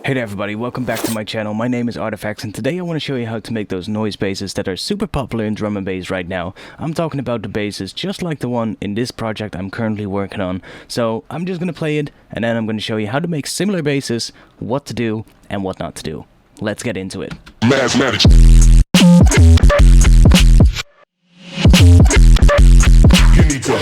Hey there everybody, welcome back to my channel. My name is ARTFX and today I want to show you how to make those noise basses that are super popular in drum and bass right now. I'm talking about the basses just like the one in this project I'm currently working on. So I'm just going to play it and then I'm going to show you how to make similar basses, what to do and what not to do. Let's get into it. Mathematics. You need to.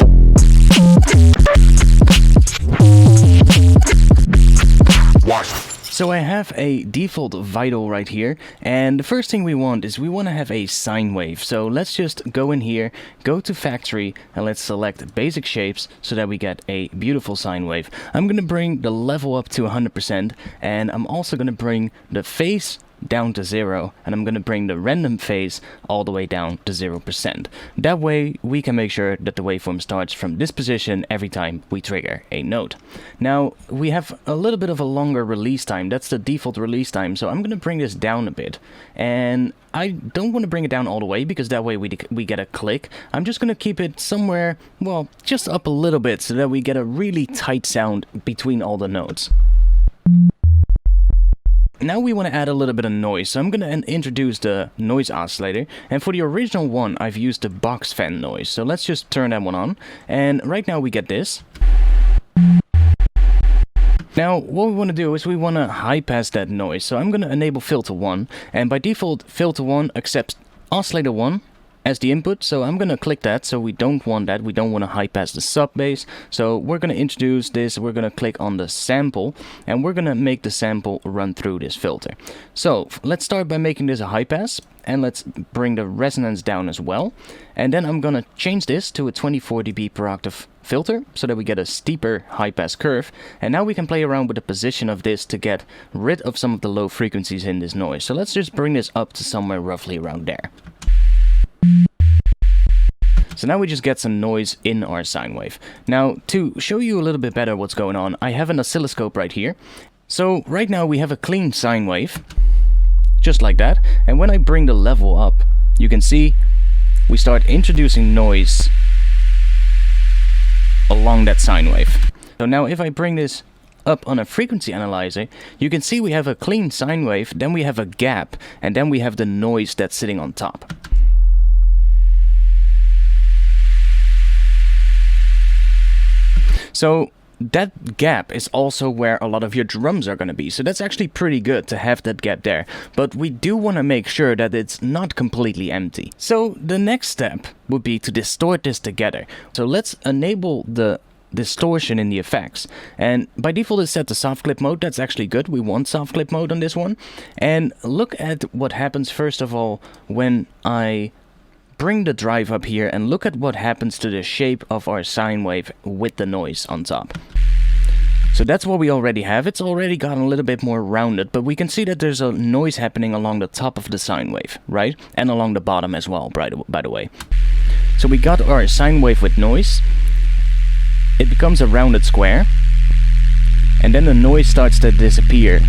Watch. So I have a default vital right here, and the first thing we want is we want to have a sine wave. So let's just go in here, go to factory, and let's select basic shapes so that we get a beautiful sine wave. I'm going to bring the level up to 100%, and I'm also going to bring the phase down to 0, and I'm going to bring the random phase all the way down to 0%. That way we can make sure that the waveform starts from this position every time we trigger a note. Now we have a little bit of a longer release time. That's the default release time, so I'm going to bring this down a bit, and I don't want to bring it down all the way because that way we get a click. I'm just going to keep it somewhere, well, just up a little bit so that we get a really tight sound between all the notes. Now we want to add a little bit of noise, so I'm going to introduce the noise oscillator, and for the original one I've used the box fan noise, so let's just turn that one on, and right now we get this. Now what we want to do is we want to high pass that noise, so I'm going to enable filter 1, and by default filter 1 accepts oscillator 1 as the input, so I'm going to click that, so we don't want that, we don't want to high pass the sub bass, so we're going to introduce this, we're going to click on the sample, and we're going to make the sample run through this filter. So let's start by making this a high pass, and let's bring the resonance down as well, and then I'm going to change this to a 24 dB per octave filter, so that we get a steeper high pass curve, and now we can play around with the position of this to get rid of some of the low frequencies in this noise. So let's just bring this up to somewhere roughly around there. So now we just get some noise in our sine wave. Now, to show you a little bit better what's going on, I have an oscilloscope right here. So right now we have a clean sine wave, just like that. And when I bring the level up, you can see we start introducing noise along that sine wave. So now if I bring this up on a frequency analyzer, you can see we have a clean sine wave, then we have a gap, and then we have the noise that's sitting on top. So that gap is also where a lot of your drums are going to be, so that's actually pretty good to have that gap there, but we do want to make sure that it's not completely empty. So the next step would be to distort this together. So let's enable the distortion in the effects, and by default it's set to soft clip mode. That's actually good, we want soft clip mode on this one. And look at what happens first of all when I bring the drive up here, and look at what happens to the shape of our sine wave with the noise on top. So that's what we already have. It's already gotten a little bit more rounded, but we can see that there's a noise happening along the top of the sine wave, right? And along the bottom as well, by the way. So we got our sine wave with noise. It becomes a rounded square, and then the noise starts to disappear.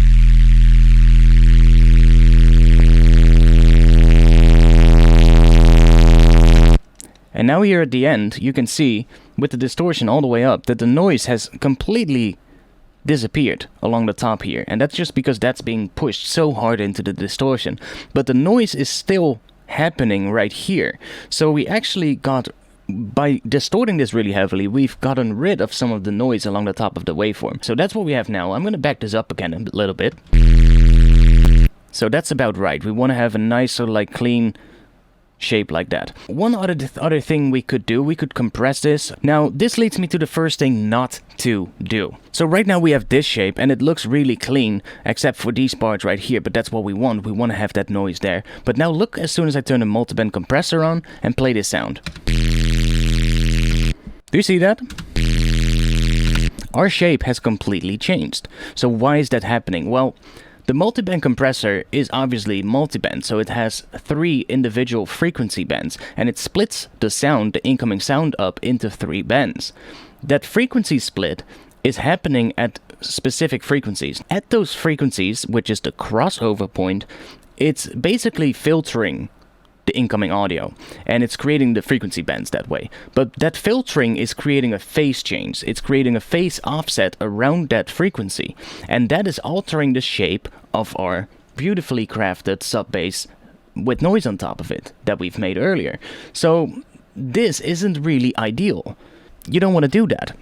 And now here at the end, you can see, with the distortion all the way up, that the noise has completely disappeared along the top here. And that's just because that's being pushed so hard into the distortion. But the noise is still happening right here. So we actually got, by distorting this really heavily, we've gotten rid of some of the noise along the top of the waveform. So that's what we have now. I'm going to back this up again a little bit. So that's about right. We want to have a nice sort of like clean shape like that. One other thing we could do, we could compress this. Now this leads me to the first thing not to do. So right now we have this shape and it looks really clean except for these parts right here, but that's what we want to have that noise there. But now look, as soon as I turn the multiband compressor on and play this sound. Do you see that? Our shape has completely changed. So why is that happening? Well, the multiband compressor is obviously multiband, so it has 3 individual frequency bands, and it splits the sound, the incoming sound, up into 3 bands. That frequency split is happening at specific frequencies. At those frequencies, which is the crossover point, it's basically filtering the incoming audio, and it's creating the frequency bands that way. But that filtering is creating a phase change. It's creating a phase offset around that frequency, and that is altering the shape of our beautifully crafted sub-bass with noise on top of it that we've made earlier. So this isn't really ideal. You don't want to do that.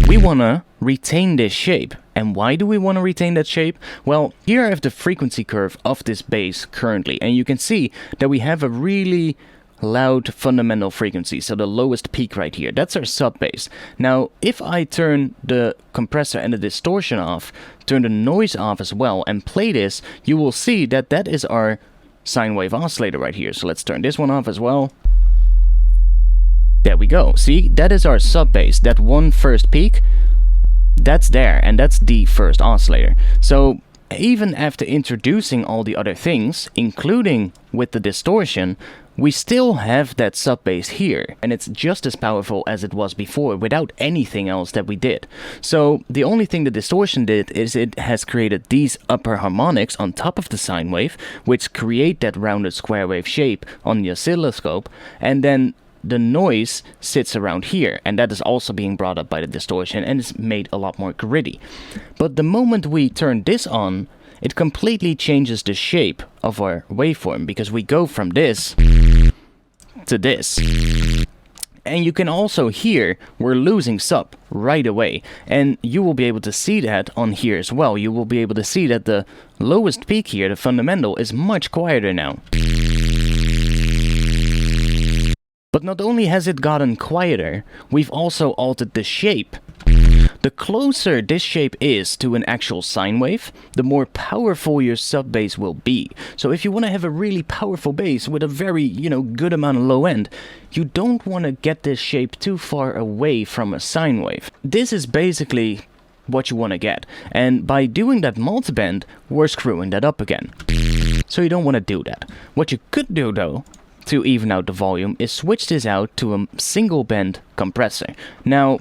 We want to retain this shape. And why do we want to retain that shape? Well, here I have the frequency curve of this bass currently, and you can see that we have a really loud fundamental frequency, so the lowest peak right here. That's our sub bass. Now, if I turn the compressor and the distortion off, turn the noise off as well, and play this, you will see that that is our sine wave oscillator right here. So let's turn this one off as well. There we go. See, that is our sub bass. That one first peak, that's there, and that's the first oscillator. So even after introducing all the other things, including with the distortion, we still have that sub bass here, and it's just as powerful as it was before without anything else that we did. So the only thing the distortion did is it has created these upper harmonics on top of the sine wave, which create that rounded square wave shape on the oscilloscope, and then the noise sits around here, and that is also being brought up by the distortion and is made a lot more gritty. But the moment we turn this on, it completely changes the shape of our waveform, because we go from this to this. And you can also hear we're losing sub right away, and you will be able to see that on here as well. You will be able to see that the lowest peak here, the fundamental, is much quieter now. But not only has it gotten quieter, we've also altered the shape. The closer this shape is to an actual sine wave, the more powerful your sub bass will be. So if you want to have a really powerful bass with a very, good amount of low end, you don't want to get this shape too far away from a sine wave. This is basically what you want to get. And by doing that multiband, we're screwing that up again. So you don't want to do that. What you could do though, to even out the volume, is switch this out to a single band compressor. Now,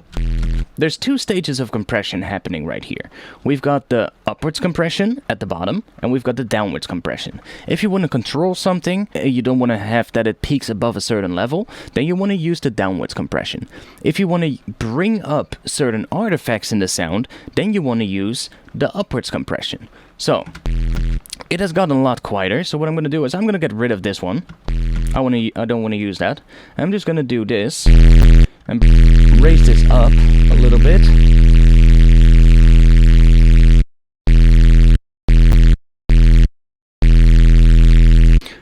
there's two stages of compression happening right here. We've got the upwards compression at the bottom, and we've got the downwards compression. If you want to control something, you don't want to have that it peaks above a certain level, then you want to use the downwards compression. If you want to bring up certain artifacts in the sound, then you want to use the upwards compression. So, it has gotten a lot quieter, so what I'm going to do is I'm going to get rid of this one. I don't want to use that. I'm just going to do this and raise this up a little bit.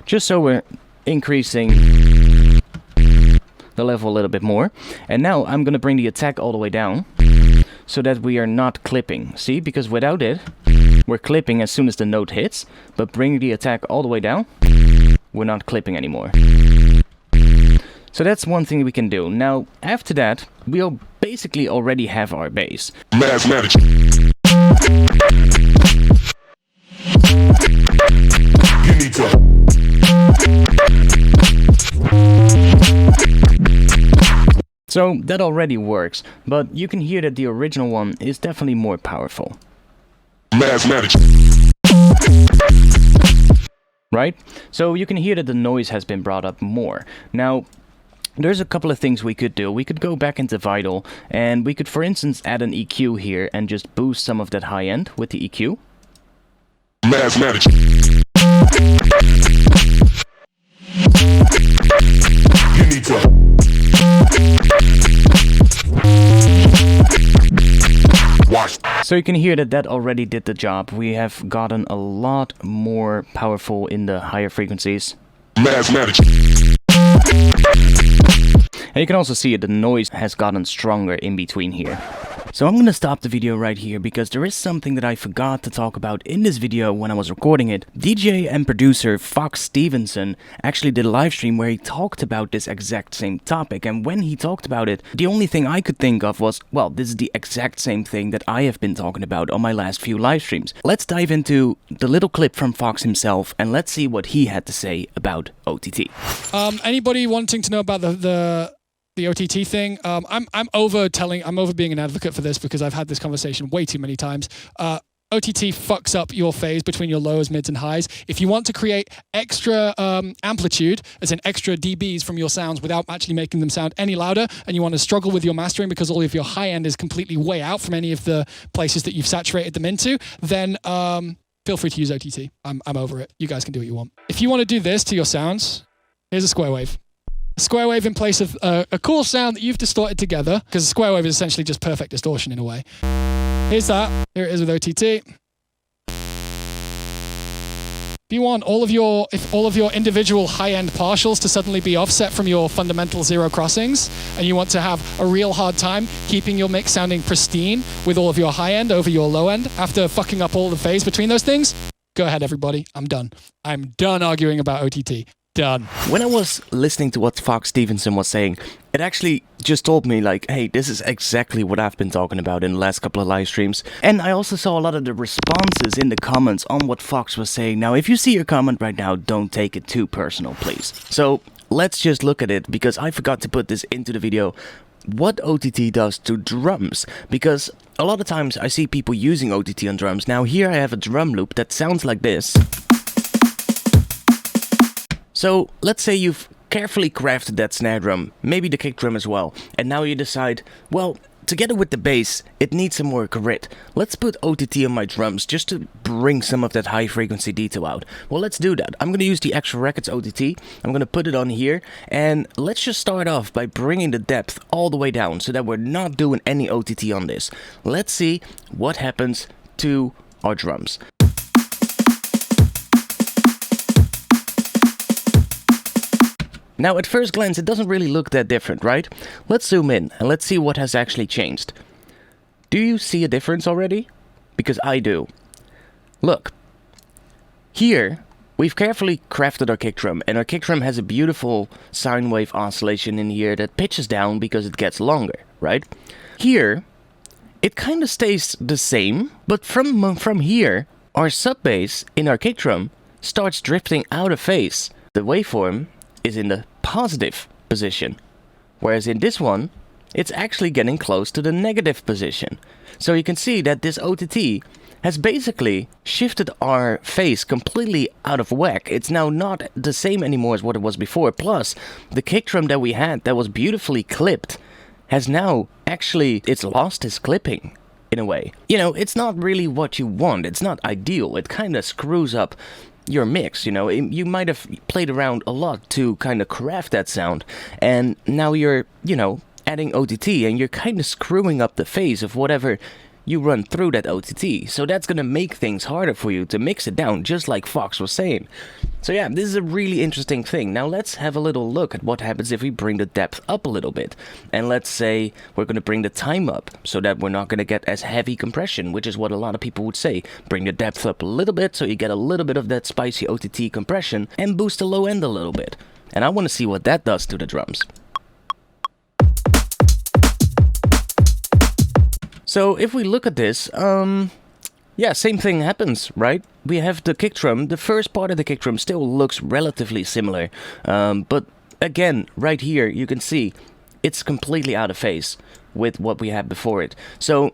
Just so we're increasing the level a little bit more. And now I'm going to bring the attack all the way down so that we are not clipping. See, because without it, we're clipping as soon as the note hits, but bringing the attack all the way down, we're not clipping anymore. So that's one thing we can do. Now, after that, we'll basically already have our bass. Mathematics. You need to. So that already works, but you can hear that the original one is definitely more powerful. Mathematics. Right? So you can hear that the noise has been brought up more. Now, there's a couple of things we could do. We could go back into Vital, and we could, for instance, add an EQ here and just boost some of that high end with the EQ. Mathematics. You need to. Watch. So you can hear that that already did the job. We have gotten a lot more powerful in the higher frequencies. Mathematics. And you can also see the noise has gotten stronger in between here. So I'm gonna stop the video right here because there is something that I forgot to talk about in this video when I was recording it. DJ and producer Fox Stevenson actually did a live stream where he talked about this exact same topic, and when he talked about it, the only thing I could think of was, well, this is the exact same thing that I have been talking about on my last few live streams. Let's dive into the little clip from Fox himself and let's see what he had to say about OTT. Anybody wanting to know about the OTT thing, I'm over being an advocate for this because I've had this conversation way too many times. OTT fucks up your phase between your lows, mids, and highs. If you want to create extra amplitude, as in extra dBs from your sounds without actually making them sound any louder, and you want to struggle with your mastering because all of your high end is completely way out from any of the places that you've saturated them into, then feel free to use OTT. I'm over it. You guys can do what you want. If you want to do this to your sounds, here's a square wave. A square wave in place of a cool sound that you've distorted together, because a square wave is essentially just perfect distortion in a way. Here's that. Here it is with OTT. If you want all of your individual high-end partials to suddenly be offset from your fundamental zero crossings, and you want to have a real hard time keeping your mix sounding pristine with all of your high-end over your low-end after fucking up all the phase between those things, go ahead, everybody. I'm done. I'm done arguing about OTT. Done. When I was listening to what Fox Stevenson was saying, it actually just told me like, hey, this is exactly what I've been talking about in the last couple of live streams. And I also saw a lot of the responses in the comments on what Fox was saying. Now, if you see your comment right now, don't take it too personal, please. So let's just look at it, because I forgot to put this into the video. What OTT does to drums, because a lot of times I see people using OTT on drums. Now here I have a drum loop that sounds like this. So let's say you've carefully crafted that snare drum, maybe the kick drum as well, and now you decide, well, together with the bass, it needs some more grit. Let's put OTT on my drums just to bring some of that high frequency detail out. Well, let's do that. I'm going to use the Extra Records OTT, I'm going to put it on here, and let's just start off by bringing the depth all the way down so that we're not doing any OTT on this. Let's see what happens to our drums. Now, at first glance, it doesn't really look that different, right? Let's zoom in and let's see what has actually changed. Do you see a difference already? Because I do. Look. Here, we've carefully crafted our kick drum, and our kick drum has a beautiful sine wave oscillation in here that pitches down because it gets longer, right? Here, it kind of stays the same, but from here, our sub bass in our kick drum starts drifting out of phase. The waveform is in the positive position, whereas in this one it's actually getting close to the negative position. So you can see that this OTT has basically shifted our phase completely out of whack. It's now not the same anymore as what it was before. Plus, the kick drum that we had that was beautifully clipped has now actually, it's lost its clipping in a way. You know, it's not really what you want. It's not ideal. It kind of screws up your mix, you know. You might have played around a lot to kind of craft that sound, and now you're, you know, adding OTT and you're kind of screwing up the phase of whatever you run through that OTT. So that's gonna make things harder for you to mix it down, just like Fox was saying. So yeah, this is a really interesting thing. Now let's have a little look at what happens if we bring the depth up a little bit. And let's say we're gonna bring the time up so that we're not gonna get as heavy compression, which is what a lot of people would say. Bring the depth up a little bit so you get a little bit of that spicy OTT compression and boost the low end a little bit. And I wanna see what that does to the drums. So if we look at this, yeah, same thing happens, right? We have the kick drum. The first part of the kick drum still looks relatively similar. But again, right here, you can see it's completely out of phase with what we had before it. So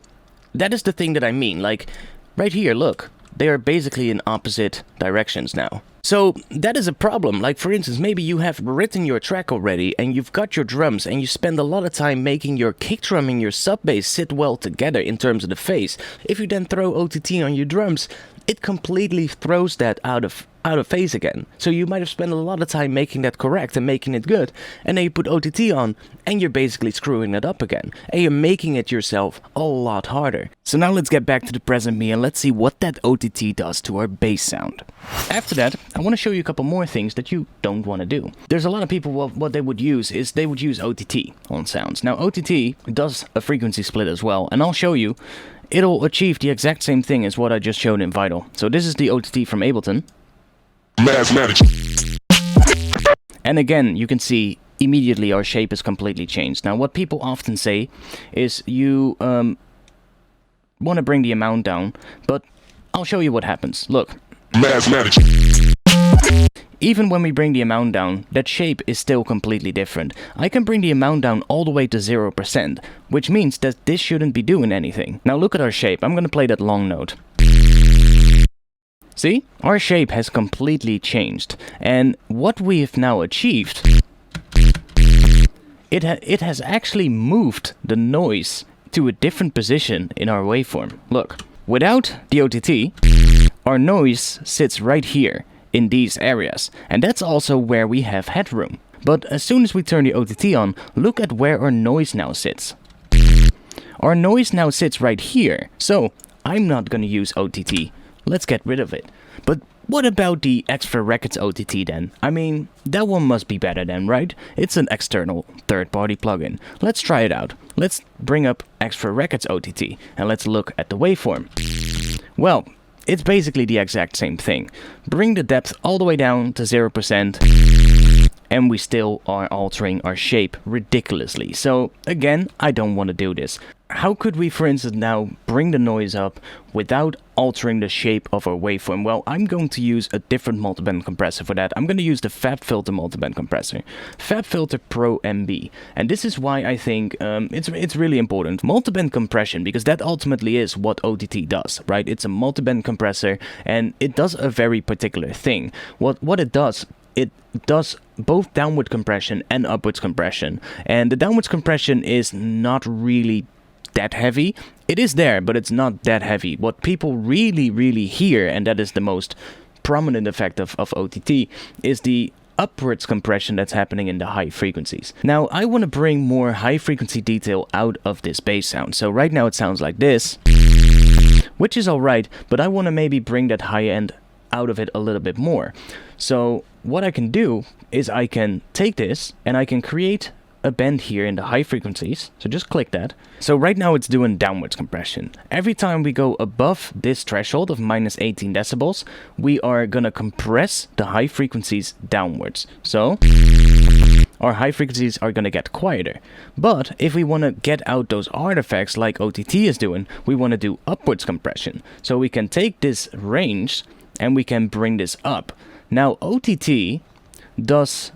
that is the thing that I mean. Like, right here, look, they are basically in opposite directions now. So that is a problem. Like, for instance, maybe you have written your track already and you've got your drums and you spend a lot of time making your kick drum and your sub bass sit well together in terms of the phase. If you then throw OTT on your drums, it completely throws that out of phase again. So you might have spent a lot of time making that correct and making it good, and then you put OTT on and you're basically screwing it up again, and you're making it yourself a lot harder. So now let's get back to the present me and let's see what that OTT does to our bass sound. After that, I want to show you a couple more things that you don't want to do. There's a lot of people, what they would use is they would use OTT on sounds. Now OTT does a frequency split as well, and I'll show you. It'll achieve the exact same thing as what I just showed in Vital. So this is the OTT from Ableton. And again, you can see immediately our shape is completely changed. Now, what people often say is you want to bring the amount down, but I'll show you what happens. Look. Even when we bring the amount down, that shape is still completely different. I can bring the amount down all the way to 0%, which means that this shouldn't be doing anything. Now look at our shape. I'm gonna play that long note. See? Our shape has completely changed. And what we've now achieved, it has actually moved the noise to a different position in our waveform. Look, without the OTT, our noise sits right here in these areas. And that's also where we have headroom. But as soon as we turn the OTT on, look at where our noise now sits. Our noise now sits right here. So I'm not gonna use OTT. Let's get rid of it. But what about the Extra Records OTT then? I mean, that one must be better then, right? It's an external third-party plugin. Let's try it out. Let's bring up Extra Records OTT and let's look at the waveform. Well, it's basically the exact same thing. Bring the depth all the way down to 0%. And we still are altering our shape ridiculously. So again, I don't want to do this. How could we, for instance, now bring the noise up without altering the shape of our waveform? Well, I'm going to use a different multiband compressor for that. I'm going to use the Fabfilter multiband compressor, Fabfilter Pro-MB. And this is why I think it's really important. Multiband compression, because that ultimately is what OTT does, right? It's a multiband compressor and it does a very particular thing. What it does both downward compression and upwards compression. And the downwards compression is not really that heavy. It is there, but it's not that heavy. What people really hear, and that is the most prominent effect of OTT, is the upwards compression that's happening in the high frequencies. Now, I want to bring more high frequency detail out of this bass sound. So right now it sounds like this, which is alright, but I want to maybe bring that high end out of it a little bit more. So what I can do is I can take this and I can create a bend here in the high frequencies. So just click that. So right now it's doing downwards compression. Every time we go above this threshold of minus 18 decibels, we are gonna compress the high frequencies downwards. So our high frequencies are gonna get quieter. But if we wanna get out those artifacts like OTT is doing, we wanna do upwards compression. So we can take this range and we can bring this up. Now OTT does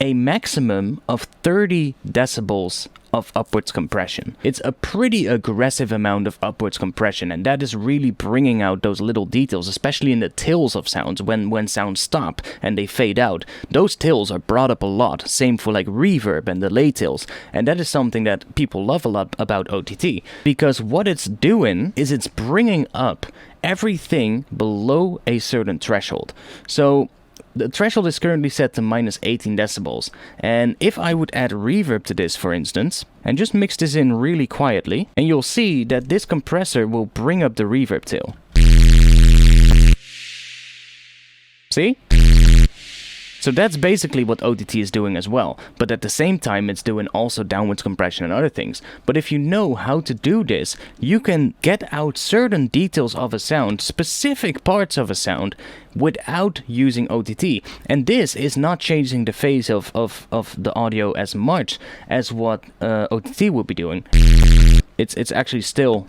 a maximum of 30 decibels of upwards compression. It's a pretty aggressive amount of upwards compression, and that is really bringing out those little details, especially in the tails of sounds. When sounds stop and they fade out, those tails are brought up a lot. Same for like reverb and delay tails, and that is something that people love a lot about OTT, because what it's doing is it's bringing up everything below a certain threshold. So the threshold is currently set to minus 18 decibels, and if I would add reverb to this, for instance, and just mix this in really quietly, and you'll see that this compressor will bring up the reverb tail. See? So that's basically what OTT is doing as well, but at the same time it's doing also downwards compression and other things. But if you know how to do this, you can get out certain details of a sound, specific parts of a sound, without using OTT. And this is not changing the phase of the audio as much as what OTT will be doing. It's actually still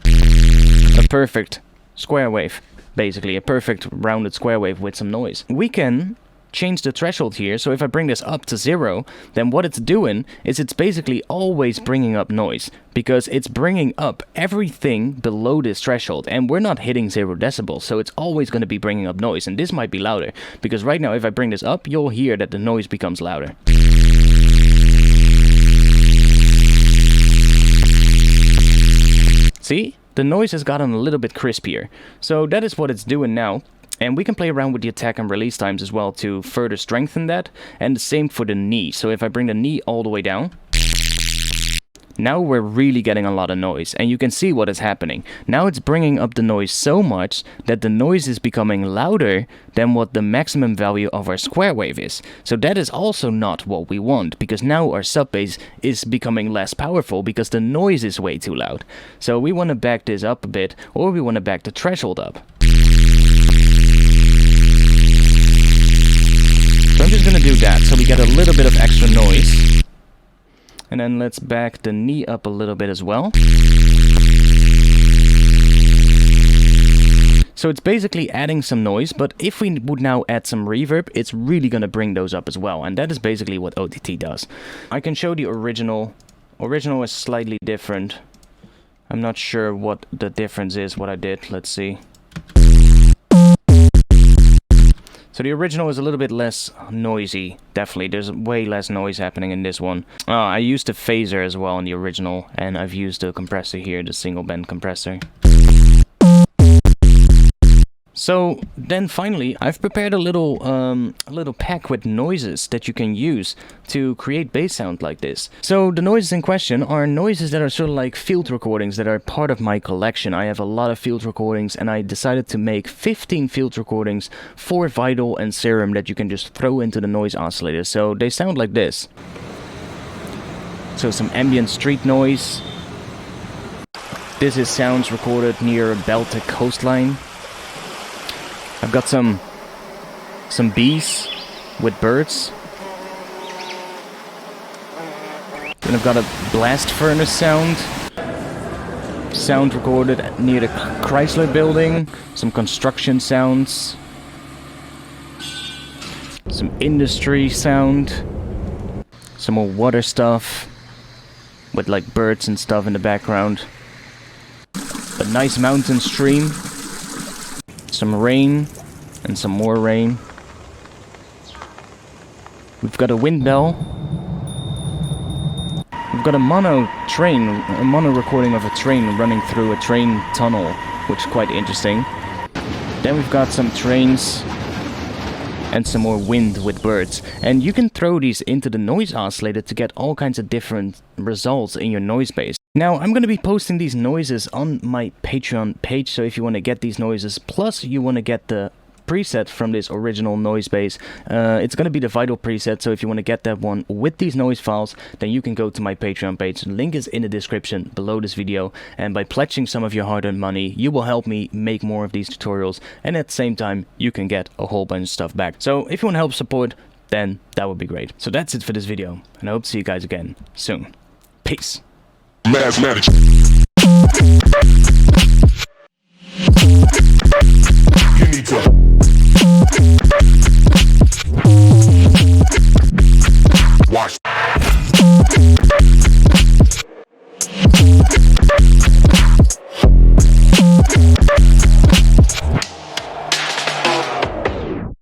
a perfect square wave, basically a perfect rounded square wave with some noise. We can change the threshold here, so if I bring this up to 0, then what it's doing is it's basically always bringing up noise, because it's bringing up everything below this threshold, and we're not hitting 0 decibels, so it's always going to be bringing up noise. And this might be louder, because right now if I bring this up, you'll hear that the noise becomes louder. See? The noise has gotten a little bit crispier. So that is what it's doing now. And we can play around with the attack and release times as well to further strengthen that. And the same for the knee. So if I bring the knee all the way down, now we're really getting a lot of noise. And you can see what is happening. Now it's bringing up the noise so much that the noise is becoming louder than what the maximum value of our square wave is. So that is also not what we want, because now our sub bass is becoming less powerful because the noise is way too loud. So we want to back this up a bit, or we want to back the threshold up. So I'm just going to do that, so we get a little bit of extra noise. And then let's back the knee up a little bit as well. So it's basically adding some noise, but if we would now add some reverb, it's really going to bring those up as well. And that is basically what OTT does. I can show the original. Original is slightly different. I'm not sure what the difference is, what I did. Let's see. So the original is a little bit less noisy, definitely. There's way less noise happening in this one. I used a phaser as well in the original, and I've used the compressor here, the single band compressor. So then finally, I've prepared a little pack with noises that you can use to create bass sound like this. So the noises in question are noises that are sort of like field recordings that are part of my collection. I have a lot of field recordings, and I decided to make 15 field recordings for Vital and Serum that you can just throw into the noise oscillator. So they sound like this. So some ambient street noise. This is sounds recorded near a Baltic coastline. I've got some bees with birds. Then I've got a blast furnace sound recorded near the Chrysler building. Some construction sounds. Some industry sound. Some more water stuff with like birds and stuff in the background. A nice mountain stream. Some rain, and some more rain. We've got a wind bell. We've got a mono recording of a train running through a train tunnel, which is quite interesting. Then we've got some trains and some more wind with birds. And you can throw these into the noise oscillator to get all kinds of different results in your noise base. Now, I'm going to be posting these noises on my Patreon page, so if you want to get these noises, plus you want to get the preset from this original noise base, it's going to be the Vital preset, so if you want to get that one with these noise files, then you can go to my Patreon page. The link is in the description below this video, and by pledging some of your hard-earned money, you will help me make more of these tutorials, and at the same time, you can get a whole bunch of stuff back. So if you want to help support, then that would be great. So that's it for this video, and I hope to see you guys again soon. Peace. Mathematics. You need to watch.